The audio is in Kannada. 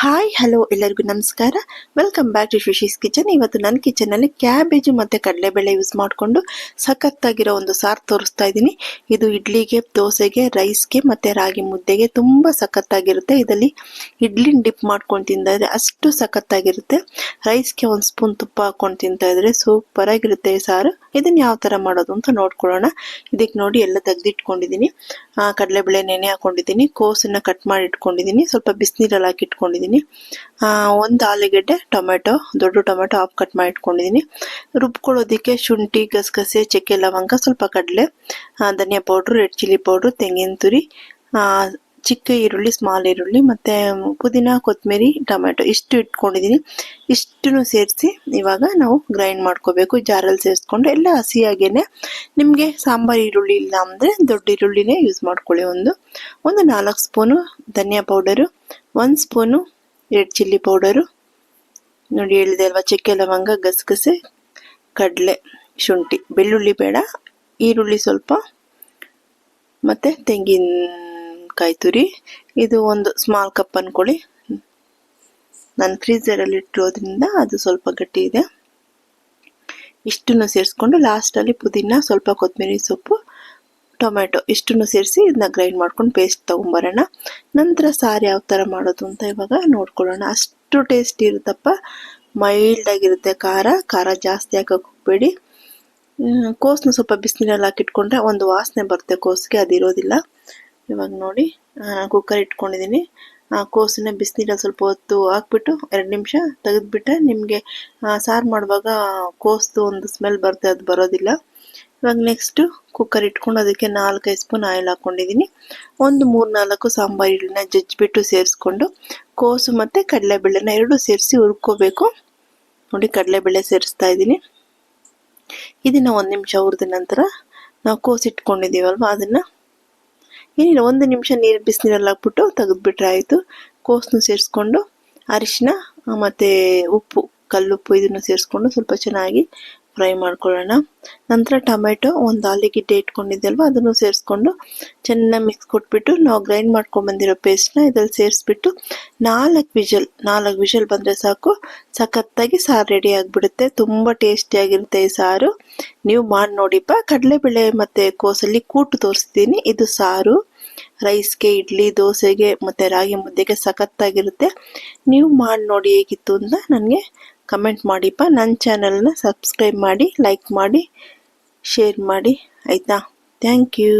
ಹಾಯ್ ಹಲೋ ಎಲ್ಲರಿಗೂ ನಮಸ್ಕಾರ. Welcome back to Shashi's kitchen. ಇವತ್ತು ನನ್ನ ಕಿಚನಲ್ಲಿ ಕ್ಯಾಬೇಜು ಮತ್ತು ಕಡಲೆಬೇಳೆ ಯೂಸ್ ಮಾಡಿಕೊಂಡು ಸಖತ್ತಾಗಿರೋ ಒಂದು ಸಾರು ತೋರಿಸ್ತಾ ಇದ್ದೀನಿ. ಇದು ಇಡ್ಲಿಗೆ, ದೋಸೆಗೆ, ರೈಸ್ಗೆ ಮತ್ತು ರಾಗಿ ಮುದ್ದೆಗೆ ತುಂಬ ಸಖತ್ತಾಗಿರುತ್ತೆ. ಇದರಲ್ಲಿ ಇಡ್ಲಿನ ಡಿಪ್ ಮಾಡ್ಕೊಂಡು ತಿಂತಾ ಇದ್ರೆ ಅಷ್ಟು ಸಖತ್ತಾಗಿರುತ್ತೆ. ರೈಸ್ಗೆ ಒಂದು ಸ್ಪೂನ್ ತುಪ್ಪ ಹಾಕೊಂಡು ತಿಂತಾ ಇದ್ರೆ ಸೂಪರಾಗಿರುತ್ತೆ ಈ ಸಾರು. ಇದನ್ನು ಯಾವ ಥರ ಮಾಡೋದು ಅಂತ ನೋಡ್ಕೊಳ್ಳೋಣ. ಇದಕ್ಕೆ ನೋಡಿ ಎಲ್ಲ ತೆಗೆದಿಟ್ಕೊಂಡಿದ್ದೀನಿ. ಕಡಲೆಬೇಳೆ ನೆನೆ ಹಾಕೊಂಡಿದ್ದೀನಿ, ಕೋಸನ್ನು ಕಟ್ ಮಾಡಿ ಇಟ್ಕೊಂಡಿದ್ದೀನಿ, ಸ್ವಲ್ಪ ಬಿಸಿನೀರಲ್ಲಿ ಹಾಕಿ ಇಟ್ಕೊಂಡಿದ್ದೀನಿ. ಒಂದು ಆಲೂಗೆಡ್ಡೆ, ಟೊಮೆಟೊ, ದೊಡ್ಡ ಟೊಮೆಟೊ ಹಾಫ್ ಕಟ್ ಮಾಡಿ ಇಟ್ಕೊಂಡಿದ್ದೀನಿ. ರುಬ್ಕೊಳ್ಳೋದಕ್ಕೆ ಶುಂಠಿ, ಗಸಗಸೆ, ಚಕ್ಕೆ, ಲವಂಗ, ಸ್ವಲ್ಪ ಕಡಲೆ, ಧನಿಯಾ ಪೌಡ್ರು, ರೆಡ್ ಚಿಲ್ಲಿ ಪೌಡ್ರು, ತೆಂಗಿನ ತುರಿ, ಚಿಕ್ಕ ಈರುಳ್ಳಿ, ಸ್ಮಾಲ್ ಈರುಳ್ಳಿ, ಮತ್ತು ಪುದೀನ, ಕೊತ್ತಂಬರಿ, ಟೊಮೆಟೊ ಇಷ್ಟು ಇಟ್ಕೊಂಡಿದ್ದೀನಿ. ಇಷ್ಟನ್ನು ಸೇರಿಸಿ ಇವಾಗ ನಾವು ಗ್ರೈಂಡ್ ಮಾಡ್ಕೋಬೇಕು. ಜಾರಲ್ಲಿ ಸೇರಿಸ್ಕೊಂಡು ಎಲ್ಲ ಹಸಿಯಾಗೇನೆ. ನಿಮಗೆ ಸಾಂಬಾರು ಈರುಳ್ಳಿ ಇಲ್ಲ ಅಂದರೆ ದೊಡ್ಡ ಈರುಳ್ಳಿನೇ ಯೂಸ್ ಮಾಡ್ಕೊಳ್ಳಿ. ಒಂದು 4 ಸ್ಪೂನು ಧನಿಯಾ powder, 1 spoon red chilli powder, ನೋಡಿ ಹೇಳಿದೆ ಅಲ್ವಾ, ಚಕ್ಕೆ, ಲವಂಗ, ಗಸಗಸೆ, ಕಡಲೆ, ಶುಂಠಿ, ಬೆಳ್ಳುಳ್ಳಿ ಬೇಡ, ಈರುಳ್ಳಿ ಸ್ವಲ್ಪ, ಮತ್ತು ತೆಂಗಿನಕಾಯಿ ತುರಿ. ಇದು ಒಂದು ಸ್ಮಾಲ್ ಕಪ್ ಅಂದ್ಕೊಳ್ಳಿ. ನಾನು ಫ್ರೀಝರಲ್ಲಿ ಇಟ್ಟಿರೋದ್ರಿಂದ ಅದು ಸ್ವಲ್ಪ ಗಟ್ಟಿ ಇದೆ. ಇಷ್ಟನ್ನು ಸೇರಿಸ್ಕೊಂಡು ಲಾಸ್ಟಲ್ಲಿ ಪುದೀನ, ಸ್ವಲ್ಪ ಕೊತ್ತಂಬರಿ ಸೊಪ್ಪು, ಟೊಮೆಟೊ ಇಷ್ಟನ್ನು ಸೇರಿಸಿ ಇದನ್ನ ಗ್ರೈಂಡ್ ಮಾಡ್ಕೊಂಡು ಪೇಸ್ಟ್ ತೊಗೊಂಬರೋಣ. ನಂತರ ಸಾರು ಯಾವ ಥರ ಮಾಡೋದು ಅಂತ ಇವಾಗ ನೋಡ್ಕೊಳ್ಳೋಣ. ಅಷ್ಟು ಟೇಸ್ಟ್ ಇರುತ್ತಪ್ಪ, ಮೈಲ್ಡ್ ಆಗಿರುತ್ತೆ. ಖಾರ ಜಾಸ್ತಿ ಹಾಕಕ್ಕೆ ಹೋಗಬೇಡಿ. ಕೋಸನ್ನ ಸ್ವಲ್ಪ ಬಿಸಿನೀರಲ್ಲಿ ಹಾಕಿಟ್ಕೊಂಡ್ರೆ ಒಂದು ವಾಸನೆ ಬರುತ್ತೆ ಕೋಸಿಗೆ, ಅದಿರೋದಿಲ್ಲ. ಇವಾಗ ನೋಡಿ ಕುಕ್ಕರ್ ಇಟ್ಕೊಂಡಿದ್ದೀನಿ. ಕೋಸನ್ನ ಬಿಸಿನೀರಲ್ಲಿ ಸ್ವಲ್ಪ ಹೊತ್ತು ಹಾಕ್ಬಿಟ್ಟು 2 ನಿಮಿಷ ತೆಗೆದುಬಿಟ್ರೆ ನಿಮಗೆ ಸಾರು ಮಾಡುವಾಗ ಕೋಸ್ದು ಒಂದು ಸ್ಮೆಲ್ ಬರುತ್ತೆ, ಅದು ಬರೋದಿಲ್ಲ. ಇವಾಗ ನೆಕ್ಸ್ಟು ಕುಕ್ಕರ್ ಇಟ್ಕೊಂಡು ಅದಕ್ಕೆ 4-5 ಸ್ಪೂನ್ ಆಯಿಲ್ ಹಾಕ್ಕೊಂಡಿದ್ದೀನಿ. ಒಂದು 3-4 ಸಾಂಬಾರು ಈರುಳ್ಳಿನ ಜಜ್ಜಿಬಿಟ್ಟು ಸೇರಿಸ್ಕೊಂಡು ಕೋಸು ಮತ್ತು ಕಡಲೆಬೇಳೆನ ಎರಡೂ ಸೇರಿಸಿ ಹುರ್ಕೋಬೇಕು. ನೋಡಿ ಕಡಲೆಬೇಳೆ ಸೇರಿಸ್ತಾ ಇದ್ದೀನಿ. ಇದನ್ನು 1 ನಿಮಿಷ ಹುರಿದ ನಂತರ ನಾವು ಕೋಸು ಇಟ್ಕೊಂಡಿದ್ದೀವಲ್ವ ಅದನ್ನು ಏನಿಲ್ಲ 1 ನಿಮಿಷ ಬಿಸಿನೀರಲ್ಲಿ ಹಾಕ್ಬಿಟ್ಟು ತೆಗೆದುಬಿಟ್ರೆ ಆಯಿತು. ಕೋಸನ್ನು ಸೇರಿಸ್ಕೊಂಡು ಅರಿಶಿನ ಮತ್ತು ಉಪ್ಪು, ಕಲ್ಲುಪ್ಪು ಇದನ್ನು ಸೇರಿಸ್ಕೊಂಡು ಸ್ವಲ್ಪ ಚೆನ್ನಾಗಿ ಫ್ರೈ ಮಾಡ್ಕೊಳ್ಳೋಣ. ನಂತರ ಟೊಮೆಟೊ, ಒಂದು ಆಲೂಗೆಡ್ಡೆ ಇಟ್ಕೊಂಡಿದ್ದಲ್ವ ಅದನ್ನು ಸೇರಿಸ್ಕೊಂಡು ಚೆನ್ನಾಗಿ ಮಿಕ್ಸ್ ಕೊಟ್ಬಿಟ್ಟು ನಾವು ಗ್ರೈಂಡ್ ಮಾಡ್ಕೊಂಡು ಬಂದಿರೋ ಪೇಸ್ಟ್ನ ಇದರಲ್ಲಿ ಸೇರಿಸ್ಬಿಟ್ಟು 4 ವಿಷಲ್ ಬಂದರೆ ಸಾಕು, ಸಖತ್ತಾಗಿ ಸಾರು ರೆಡಿ ಆಗಿಬಿಡುತ್ತೆ. ತುಂಬ ಟೇಸ್ಟಿಯಾಗಿರುತ್ತೆ ಈ ಸಾರು. ನೀವು ಮಾಡಿ ನೋಡಿಪ್ಪ. ಕಡಲೆಬೇಳೆ ಮತ್ತು ಕೋಸಲ್ಲಿ ಕೂಟು ತೋರಿಸ್ತೀನಿ. ಇದು ಸಾರು ರೈಸ್ಗೆ, ಇಡ್ಲಿ, ದೋಸೆಗೆ ಮತ್ತು ರಾಗಿ ಮುದ್ದೆಗೆ ಸಖತ್ತಾಗಿರುತ್ತೆ. ನೀವು ಮಾಡಿ ನೋಡಿ ಹೇಗಿತ್ತು ಅಂತ ನನಗೆ ಕಮೆಂಟ್ ಮಾಡಿಪ್ಪ. ನನ್ನ ಚಾನಲ್ನ ಸಬ್ಸ್ಕ್ರೈಬ್ ಮಾಡಿ, ಲೈಕ್ ಮಾಡಿ, ಶೇರ್ ಮಾಡಿ, ಆಯಿತಾ? Thank you.